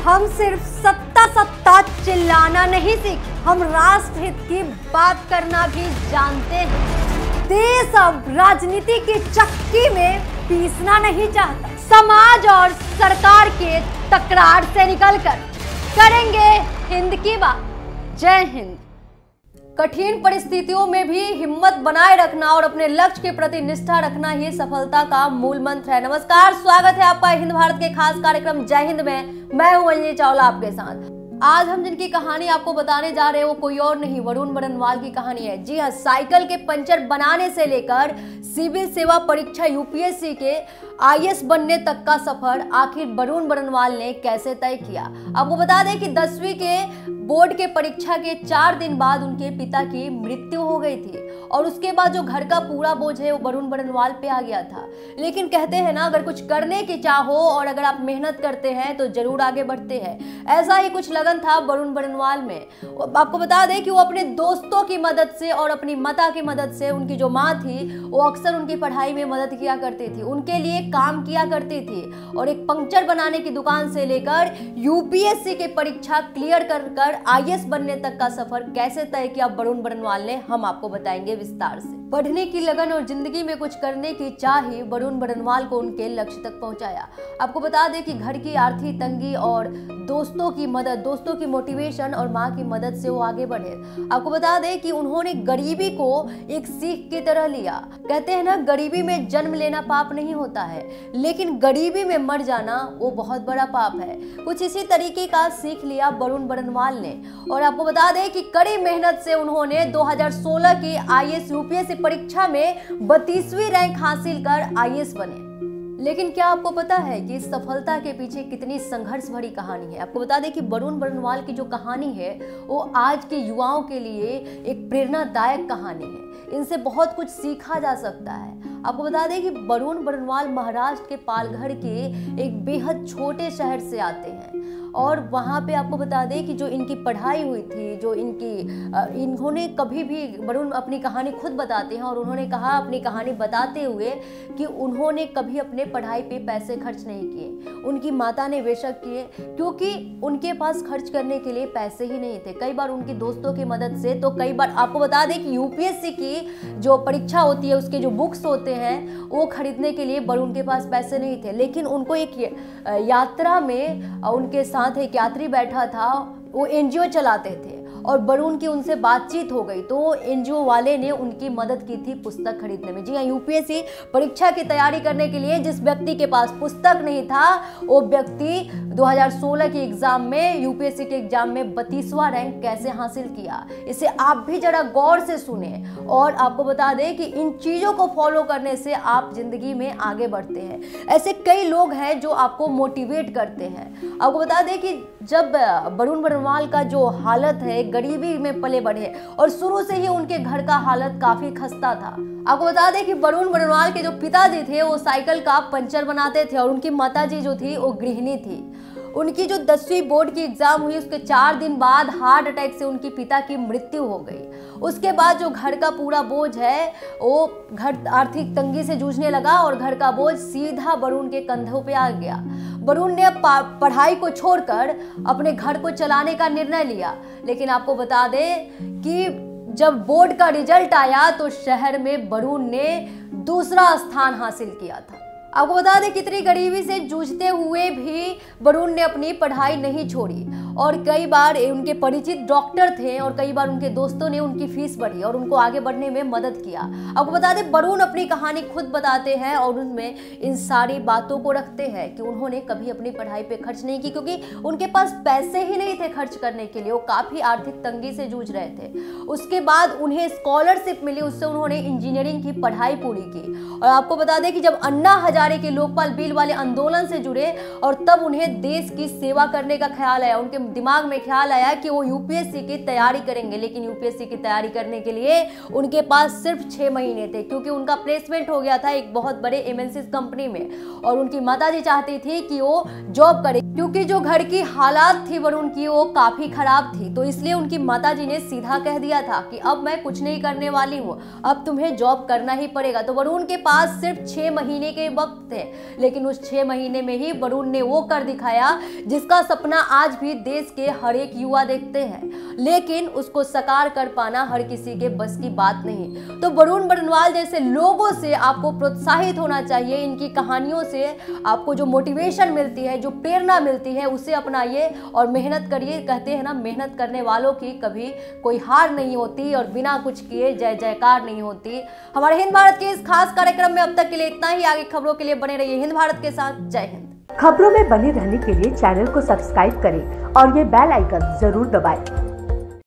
हम सिर्फ सत्ता सत्ता चिल्लाना नहीं सीखे, हम राष्ट्र हित की बात करना भी जानते हैं। देश अब राजनीति की चक्की में पीसना नहीं चाहता। समाज और सरकार के तकरार से निकलकर करेंगे हिंद की बात। जय हिंद। कठिन परिस्थितियों में भी हिम्मत बनाए रखना और अपने लक्ष्य के प्रति निष्ठा रखना ही सफलता का मूल मंत्र है। नमस्कार, स्वागत है आपका हिंद भारत के खास कार्यक्रम जय हिंद में। मैं हूं अंजलि चावला आपके साथ। आज हम जिनकी कहानी आपको बताने जा रहे हैं वो कोई और नहीं, वरुण बरनवाल की कहानी है। जी हाँ, साइकिल के पंचर बनाने से लेकर सिविल सेवा परीक्षा यूपीएससी के आईएएस बनने तक का सफर आखिर वरुण बरनवाल ने कैसे तय किया। आपको बता दें कि 10वीं के बोर्ड के परीक्षा के 4 दिन बाद उनके पिता की मृत्यु हो गई थी और उसके बाद जो घर का पूरा बोझ है वो वरुण बरनवाल पे आ गया था। लेकिन कहते हैं ना, अगर कुछ करने की चाहो और अगर आप मेहनत करते हैं तो जरूर आगे बढ़ते हैं। ऐसा ही कुछ लगन था वरुण बरनवाल में। आपको बता दें कि वो अपने दोस्तों की मदद से और अपनी माता की मदद से, उनकी जो माँ थी वो अक्सर उनकी पढ़ाई में मदद किया करती थी, उनके लिए काम किया करती थी और एक पंक्चर बनाने की दुकान से लेकर यूपीएससी की परीक्षा क्लियर कर आईएएस बनने तक का सफर कैसे तय किया वरुण बरनवाल ने, हम आपको बताएंगे विस्तार से। पढ़ने की लगन और जिंदगी में कुछ करने की चाह ही वरुण बरनवाल को उनके लक्ष्य तक पहुंचाया। आपको बता दें कि घर की आर्थिक तंगी और दोस्तों की मदद, दोस्तों की मोटिवेशन और माँ की मदद से वो आगे बढ़े। आपको बता दें कि उन्होंने गरीबी को एक सीख की तरह लिया। कहते हैं ना, गरीबी में जन्म लेना पाप नहीं होता है, लेकिन गरीबी में मर जाना वो बहुत बड़ा पाप है। कुछ इसी तरीके का सीख लिया वरुण बरनवाल ने। और आपको बता दें कि कड़ी मेहनत से उन्होंने 2016 की आईएएस यूपीएससी परीक्षा में 32वीं रैंक हासिल कर आईएएस बने। लेकिन क्या आपको पता है कि इस सफलता के पीछे कितनी संघर्ष भरी कहानी है। आपको बता दें कि वरुण बरनवाल की जो कहानी है वो आज के युवाओं के लिए एक प्रेरणादायक कहानी है। इनसे बहुत कुछ सीखा जा सकता है। आपको बता दें कि वरुण बरनवाल महाराष्ट्र के पालघर के एक बेहद छोटे शहर से आते हैं और वहाँ पे आपको बता दें कि जो इनकी पढ़ाई हुई थी, जो इन्होंने कभी भी, वरुण अपनी कहानी खुद बताते हैं और उन्होंने कहा अपनी कहानी बताते हुए कि उन्होंने कभी अपने पढ़ाई पे पैसे खर्च नहीं किए। उनकी माता ने बेशक किए, क्योंकि उनके पास खर्च करने के लिए पैसे ही नहीं थे। कई बार उनकी दोस्तों की मदद से, तो कई बार आपको बता दें कि यूपीएससी की जो परीक्षा होती है उसके जो बुक्स होते हैं वो खरीदने के लिए वरुण के पास पैसे नहीं थे। लेकिन उनको एक यात्रा में उनके साथ एक यात्री बैठा था, वो एनजीओ चलाते थे और वरुण की उनसे बातचीत हो गई तो एनजीओ वाले ने उनकी मदद की थी पुस्तक खरीदने में। जी हाँ, यूपीएससी परीक्षा की तैयारी करने के लिए जिस व्यक्ति के पास पुस्तक नहीं था वो व्यक्ति 2016 की एग्जाम में, यूपीएससी के एग्जाम में 32वां रैंक कैसे हासिल किया, इसे आप भी जरा गौर से सुने। और आपको बता दें कि इन चीजों को फॉलो करने से आप जिंदगी में आगे बढ़ते हैं। ऐसे कई लोग हैं जो आपको मोटिवेट करते हैं। आपको बता दें कि जब वरुण बरनवाल का जो हालत है, गरीबी में पले बढ़े और शुरू से ही उनके घर का हालत काफी खस्ता था। आपको बता दें कि वरुण बरनवाल के जो पिताजी थे वो साइकिल का पंचर बनाते थे और उनकी माताजी जो थी वो गृहिणी थी। उनकी जो 10वीं बोर्ड की एग्जाम हुई उसके 4 दिन बाद हार्ट अटैक से उनकी पिता की मृत्यु हो गई। उसके बाद जो घर का पूरा बोझ है वो घर आर्थिक तंगी से जूझने लगा और घर का बोझ सीधा वरुण के कंधों पे आ गया। वरुण ने पढ़ाई को छोड़कर अपने घर को चलाने का निर्णय लिया। लेकिन आपको बता दें कि जब बोर्ड का रिजल्ट आया तो शहर में वरुण ने दूसरा स्थान हासिल किया था। आपको बता दें कितनी गरीबी से जूझते हुए भी वरुण ने अपनी पढ़ाई नहीं छोड़ी और कई बार उनके परिचित डॉक्टर थे और कई बार उनके दोस्तों ने उनकी फीस बढ़ी और उनको आगे बढ़ने में मदद किया। आपको बता दें वरुण अपनी कहानी खुद बताते हैं और उनमें इन सारी बातों को रखते हैं कि उन्होंने कभी अपनी पढ़ाई पे खर्च नहीं की, क्योंकि उनके पास पैसे ही नहीं थे खर्च करने के लिए। वो काफ़ी आर्थिक तंगी से जूझ रहे थे। उसके बाद उन्हें स्कॉलरशिप मिली, उससे उन्होंने इंजीनियरिंग की पढ़ाई पूरी की। और आपको बता दें कि जब अन्ना हजारे के लोकपाल बिल वाले आंदोलन से जुड़े और तब उन्हें देश की सेवा करने का ख्याल आया, उनके दिमाग में ख्याल आया कि वो यूपीएससी की तैयारी करेंगे। लेकिन यूपीएससी की तैयारी करने के लिए उनके पास सिर्फ 6 महीने थे, क्योंकि उनका प्लेसमेंट हो गया था एक बहुत बड़े एमएनसी कंपनी में और उनकी माताजी चाहती थी कि वो जॉब करे, क्योंकि जो घर की हालात थी वरुण की वो काफी खराब थी। तो इसलिए उनकी माताजी ने सीधा कह दिया था कि अब मैं कुछ नहीं करने वाली हूँ, अब तुम्हें जॉब करना ही पड़ेगा। तो वरुण के पास सिर्फ 6 महीने के वक्त वक्त है, लेकिन उस 6 महीने में ही वरुण ने वो कर दिखाया जिसका सपना आज भी देश के हर एक युवा देखते हैं, लेकिन उसको साकार कर पाना हर किसी के बस की बात नहीं। तो वरुण बरनवाल जैसे लोगों से आपको प्रोत्साहित होना चाहिए। इनकी कहानियों से आपको जो मोटिवेशन मिलती है, जो प्रेरणा मिलती है, उसे अपनाइए और मेहनत करिए। कहते हैं ना, मेहनत करने वालों की कभी कोई हार नहीं होती और बिना कुछ किए जय जयकार नहीं होती। हमारे हिंद भारत के इस खास कार्यक्रम में अब तक के लिए इतना ही। आगे खबरों के लिए बने रहिए हिंद भारत के साथ। जय हिंद। खबरों में बने रहने के लिए चैनल को सब्सक्राइब करें और ये बेल आइकन जरूर दबाएं।